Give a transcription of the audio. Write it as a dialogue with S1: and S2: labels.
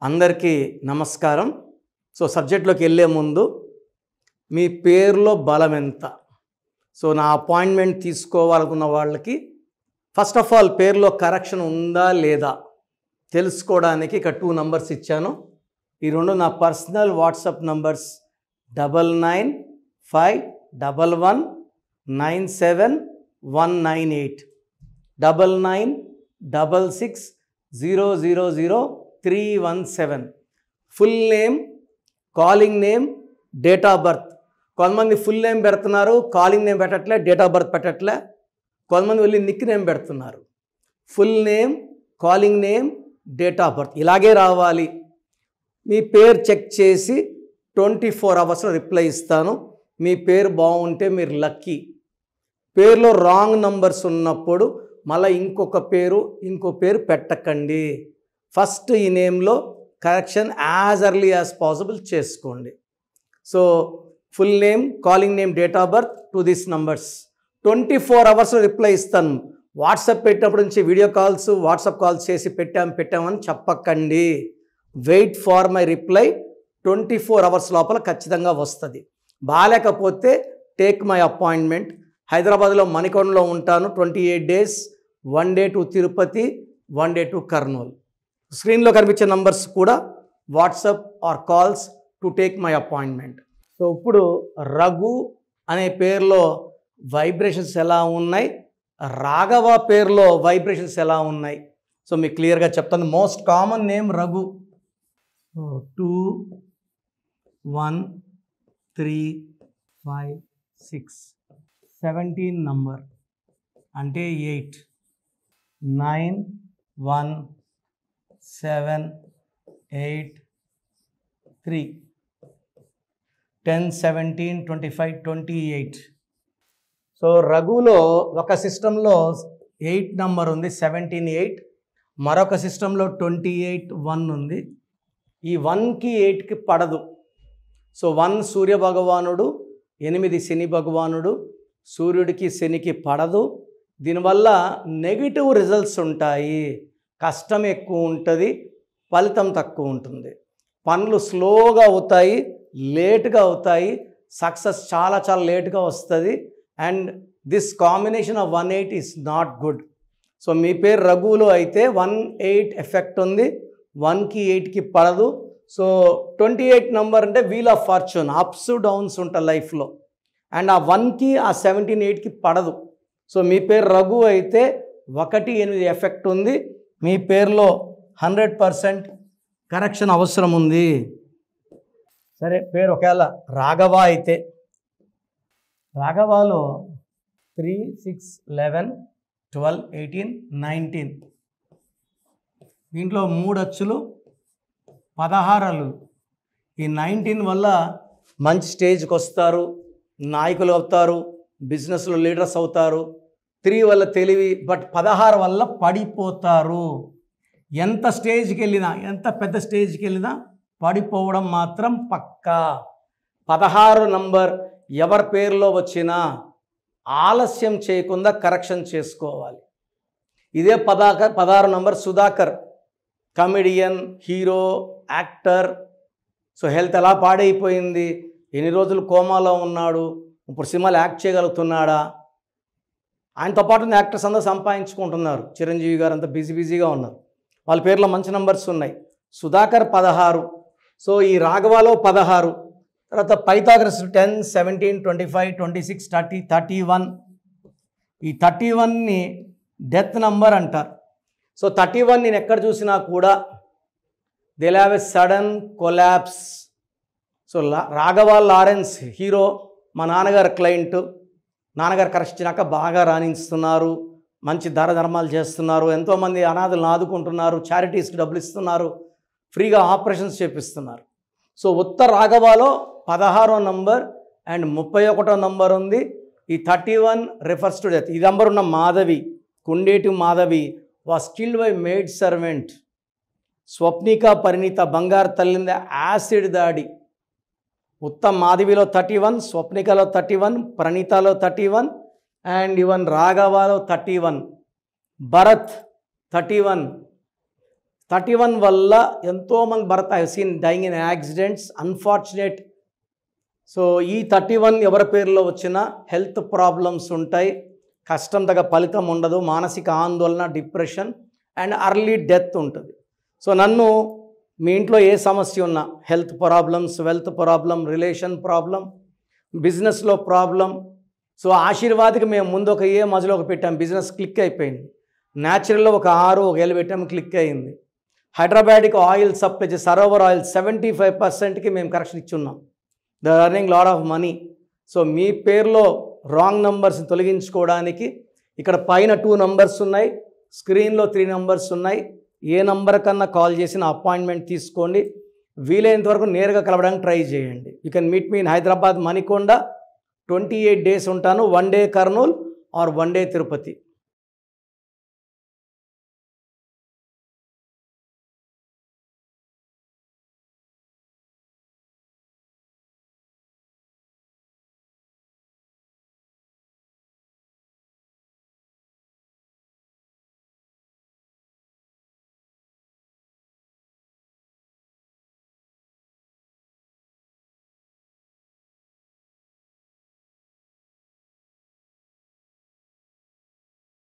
S1: అందరికీ నమస్కారం. సో సబ్జెక్ట్లోకి వెళ్ళే ముందు మీ పేరులో బలం ఎంత? సో నా అపాయింట్మెంట్ తీసుకోవాలనుకున్న వాళ్ళకి ఫస్ట్ ఆఫ్ ఆల్ పేరులో కరెక్షన్ ఉందా లేదా తెలుసుకోవడానికి ఇక 2 నంబర్స్ ఇచ్చాను. ఈ రెండు నా personal WhatsApp numbers 9951197198 9966000317. Full name, calling name, date of birth. కొంతమంది ఫుల్ నేమ్ పెడుతున్నారు, కాలింగ్ నేమ్ పెట్టట్లే, డేట్ ఆఫ్ బర్త్ పెట్టట్లే. కొంతమంది వెళ్ళి నిక్ నేమ్ పెడుతున్నారు. Full name, calling name, date of birth ఇలాగే రావాలి. మీ పేరు చెక్ చేసి 24 అవర్స్లో రిప్లై ఇస్తాను. మీ పేరు బాగుంటే మీరు లక్కీ. పేరులో రాంగ్ నంబర్స్ ఉన్నప్పుడు మళ్ళీ ఇంకో పేరు పెట్టకండి. ఫస్ట్ ఈ నేమ్లో correction as early as possible చేసుకోండి. So full name, calling name, date of birth to this numbers 24 అవర్స్లో రిప్లై ఇస్తాను. వాట్సాప్ పెట్టినప్పటి నుంచి వీడియో కాల్స్, వాట్సాప్ కాల్స్ చేసి పెట్టామని చెప్పకండి. Wait for my reply. 24 hours లోపల ఖచ్చితంగా వస్తుంది. బాగాలేకపోతే టేక్ మై అపాయింట్మెంట్. హైదరాబాద్లో మణికొండలో ఉంటాను. 28 days, 1 day to Tirupati, 1 day to Kurnool. స్క్రీన్లో కనిపించే నంబర్స్ కూడా WhatsApp or calls to take my appointment. So ఇప్పుడు రఘు అనే పేరులో వైబ్రేషన్స్ ఎలా ఉన్నాయి, రాఘవ పేరులో వైబ్రేషన్స్ ఎలా ఉన్నాయి, సో మీకు క్లియర్గా చెప్తాను. Most common name Raghu. 2 1 3 5 6 17 number అంటే 8 9 1 7 8 3 10 17 25 28. సో రఘులో ఒక సిస్టంలో 8 నంబర్ ఉంది, 17 8. మరొక సిస్టంలో 28 1 ఉంది. ఈ 1కి 8కి పడదు. సో 1 సూర్య భగవానుడు, 8 శని భగవానుడు. సూర్యుడికి శనికి పడదు. దీనివల్ల నెగిటివ్ రిజల్ట్స్ ఉంటాయి. కష్టం ఎక్కువ ఉంటుంది, ఫలితం తక్కువ ఉంటుంది. పనులు స్లోగా అవుతాయి, లేట్గా అవుతాయి. సక్సెస్ చాలా లేట్గా వస్తుంది. And this combination of 1 8 is not good. So మీ పేరు రఘువులో అయితే 1 8 ఎఫెక్ట్ ఉంది, 1కి 8కి పడదు. సో 28 నంబర్ అంటే wheel of fortune, ups downs ఉంటాయి లైఫ్లో. అండ్ ఆ 1కి ఆ 17 8కి పడదు. సో మీ పేరు రఘు అయితే 1 8 ఎఫెక్ట్ ఉంది. మీ పేరులో 100% కరెక్షన్ అవసరం ఉంది. సరే, పేరు ఒకవేళ రాఘవ అయితే రాఘవాలో 3 6 11 12 18 19. దీంట్లో 3 అచ్చులు, 16. ఈ 19 వల్ల మంచి స్టేజ్కి వస్తారు, నాయకులు అవుతారు, బిజినెస్లో లీడర్స్ అవుతారు. 3 వల్ల తెలివి, బట్ 16 వల్ల పడిపోతారు. ఎంత స్టేజ్కి వెళ్ళినా, ఎంత పెద్ద స్టేజ్కి వెళ్ళినా పడిపోవడం మాత్రం పక్కా. 16 నంబర్ ఎవరి పేరులో వచ్చినా ఆలస్యం చేయకుండా కరెక్షన్ చేసుకోవాలి. ఇదే 16 number Sudhakar, comedian, hero, actor. So health ఎలా పాడైపోయింది, ఎన్ని రోజులు కోమాలో ఉన్నాడు, ఇప్పుడు సినిమాలు యాక్ట్ చేయగలుగుతున్నాడా? ఆయనతో పాటు యాక్టర్స్ అందరూ సంపాదించుకుంటున్నారు. చిరంజీవి గారు అంతా బిజీగా ఉన్నారు. వాళ్ళ పేర్లో మంచి నంబర్స్ ఉన్నాయి. సుధాకర్ 16. సో ఈ రాఘవాలో 16. తర్వాత పైథాగరస్ 10 17 25 26 30 31. ఈ 31ని డెత్ నంబర్ అంటారు. సో 31 నేను ఎక్కడ చూసినా కూడా they have a sudden collapse. So Raghava Lawrence hero, మా నాన్నగారు క్లయింట్. నాన్నగారు కరెక్ట్ బాగా రాణిస్తున్నారు, మంచి ధర్మాలు చేస్తున్నారు, ఎంతోమంది అనాథులను ఆదుకుంటున్నారు, చారిటీస్కి డబ్బులు ఇస్తున్నారు, ఫ్రీగా ఆపరేషన్స్ చేపిస్తున్నారు. సో ఉత్త రాఘవాలో 16వ నంబర్ అండ్ 31వ నంబర్ ఉంది. ఈ 31 రిఫర్స్ టు డెత్. ఈ నంబర్ ఉన్న Madhavi, Kundeti Madhavi was killed by maid servant. Swapnika Parineeta బంగారు తల్లింద యాసిడ్ దాడి. ఉత్తమ్ మాధవిలో 31, స్వప్నికలో 31, ప్రణీతలో 31 అండ్ ఈవెన్ రాఘవాలో 31, భరత్ 31, 31 వల్ల ఎంతోమంది భర్త I seen dying in accidents, unfortunate. So ఈ 31 ఎవరి పేరులో వచ్చినా హెల్త్ ప్రాబ్లమ్స్ ఉంటాయి, కష్టం తగ్గ ఫలితం ఉండదు, మానసిక ఆందోళన, డిప్రెషన్ అండ్ అర్లీ డెత్ ఉంటుంది. సో నన్ను మీ ఇంట్లో ఏ సమస్య ఉన్నా, health problems, wealth problem, relation problem, బిజినెస్లో ప్రాబ్లం, సో ఆశీర్వాద్కి మేము ముందు ఒక ఏ మధ్యలో ఒక పెట్టాం, బిజినెస్ క్లిక్ అయిపోయింది. న్యాచురల్లో ఒక 6 ఒక ఏళ్ళు పెట్టాము, క్లిక్ అయింది. హైదరాబాద్కి ఆయిల్ సప్లై చేసి సరోవర్ ఆయిల్ 75%కి మేము కరెక్షన్ ఇచ్చున్నాం. They are earning lot of money. So మీ పేరులో రాంగ్ నంబర్స్ని తొలగించుకోవడానికి ఇక్కడ పైన 2 నంబర్స్ ఉన్నాయి, స్క్రీన్లో 3 నంబర్స్ ఉన్నాయి. ఏ నంబర్ కన్నా కాల్ చేసిన అపాయింట్మెంట్ తీసుకోండి. వీలైనంత వరకు నేరుగా కలవడానికి ట్రై చేయండి. You can meet me in Hyderabad Manikonda. 28 days ఉంటాను, 1 day Kurnool or 1 day Tirupati.